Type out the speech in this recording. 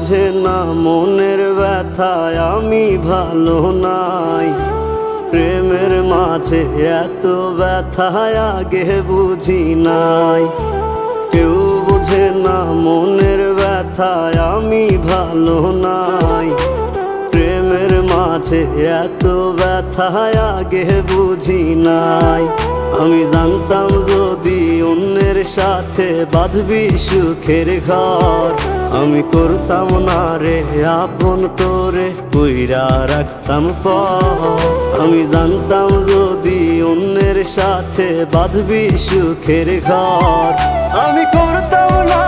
বুঝে না মনের ব্যথায় আমি ভালো নাই। প্রেমের মাঝে এত ব্যথায় আগে বুঝি নাই। কেউ বুঝে না মনের ব্যথায় আমি ভালো নাই। প্রেমের মাঝে এত ব্যথায় আগে বুঝি নাই। আমি জানতাম যদি অন্যের সাথে বাঁধবি সুখের ঘর, আমি করতাম না রে আপন তোরে কইরা রাখতাম পর। আমি জানতাম যদি অন্যের সাথে বাঁধবি সুখের ঘর, আমি করতাম না